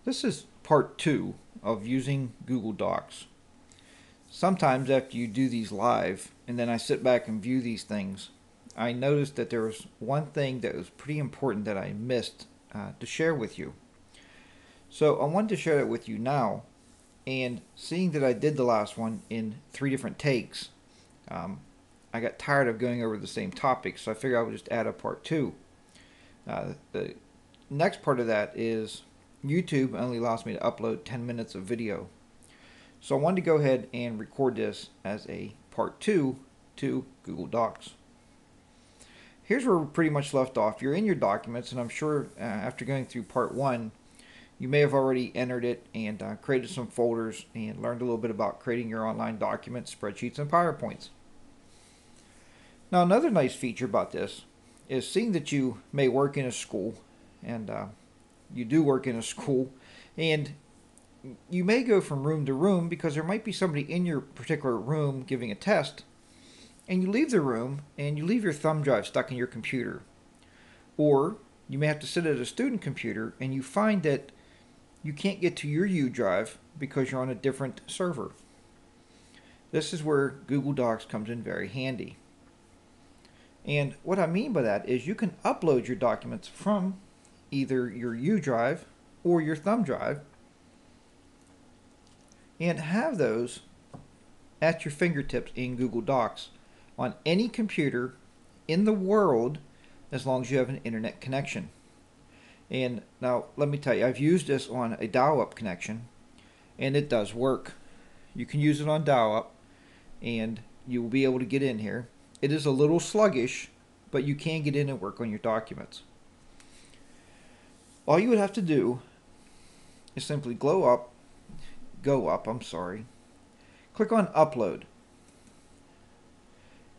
This is part 2 of using Google Docs. Sometimes after you do these live and then I sit back and view these things, I noticed that there was one thing that was pretty important that I missed to share with you. So I wanted to share it with you now, and seeing that I did the last one in 3 different takes, I got tired of going over the same topic, so I figured I would just add a part 2. The next part of that is YouTube only allows me to upload 10 minutes of video. So I wanted to go ahead and record this as a part 2 to Google Docs. Here's where we're pretty much left off. You're in your documents, and I'm sure after going through part 1, you may have already entered it and created some folders and learned a little bit about creating your online documents, spreadsheets, and PowerPoints. Now, another nice feature about this is seeing that you may work in a school, and you do work in a school, and you may go from room to room because there might be somebody in your particular room giving a test, and you leave the room and you leave your thumb drive stuck in your computer. Or you may have to sit at a student computer and you find that you can't get to your U drive because you're on a different server. This is where Google Docs comes in very handy. And what I mean by that is you can upload your documents from either your U drive or your thumb drive and have those at your fingertips in Google Docs on any computer in the world as long as you have an internet connection. And now let me tell you, I've used this on a dial-up connection and it does work. You can use it on dial-up and you will be able to get in here. It is a little sluggish, but you can get in and work on your documents. All you would have to do is simply go up, click on upload.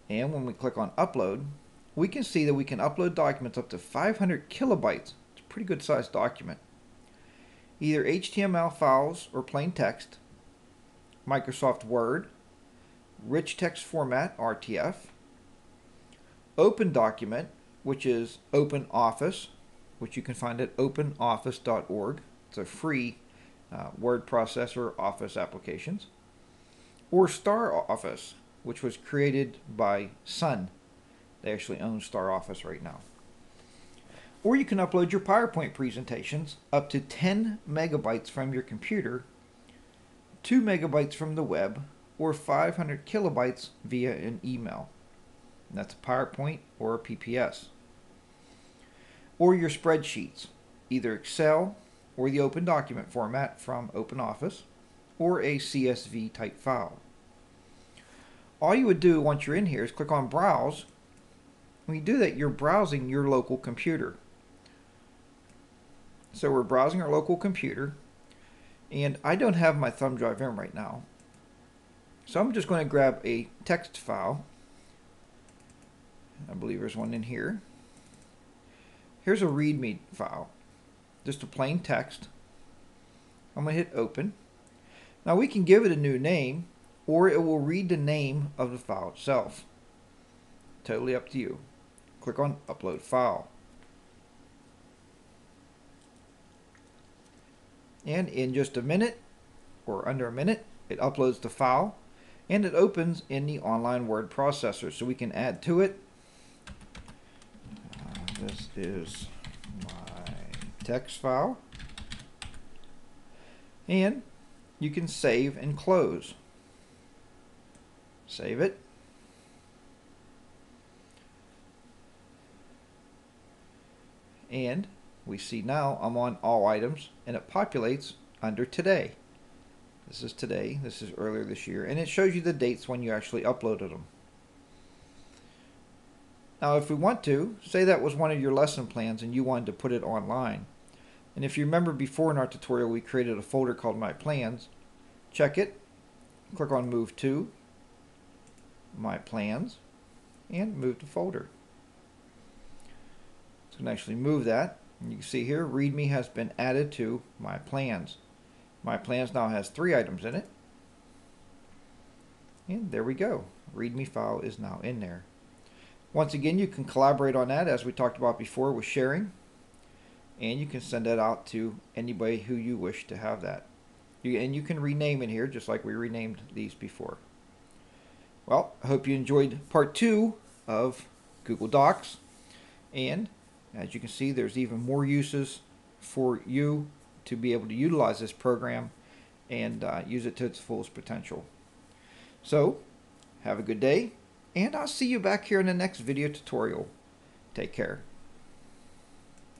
And when we click on upload, we can see that we can upload documents up to 500 kilobytes. It's a pretty good sized document. Either HTML files or plain text, Microsoft Word, rich text format, RTF, Open Document, which is OpenOffice, which you can find at openoffice.org. It's a free word processor office applications. Or StarOffice, which was created by Sun. They actually own StarOffice right now. Or you can upload your PowerPoint presentations up to 10 megabytes from your computer, 2 megabytes from the web, or 500 kilobytes via an email. And that's a PowerPoint or a PPS. Or your spreadsheets, either Excel or the Open Document format from OpenOffice, or a CSV type file. All you would do once you're in here is click on Browse. When you do that, you're browsing your local computer. So we're browsing our local computer, and I don't have my thumb drive in right now. So I'm just going to grab a text file. I believe there's one in here. Here's a README file, just a plain text. I'm going to hit open. Now we can give it a new name, or it will read the name of the file itself. Totally up to you. Click on upload file. And in just a minute, or under a minute, it uploads the file and it opens in the online word processor, so we can add to it. This is my text file. And you can save and close. Save it. And we see now I'm on all items and it populates under today. This is today, this is earlier this year, and it shows you the dates when you actually uploaded them. Now if we want to, say that was one of your lesson plans and you wanted to put it online. And if you remember before in our tutorial we created a folder called My Plans. Check it, click on Move To, My Plans, and move to folder. So you can actually move that. And you can see here README has been added to My Plans. My Plans now has 3 items in it. And there we go. README file is now in there. Once again, you can collaborate on that as we talked about before with sharing. and you can send that out to anybody who you wish to have that. And you can rename it here just like we renamed these before. Well, I hope you enjoyed part 2 of Google Docs, and as you can see, there's even more uses for you to be able to utilize this program and use it to its fullest potential. So, have a good day, and I'll see you back here in the next video tutorial. Take care.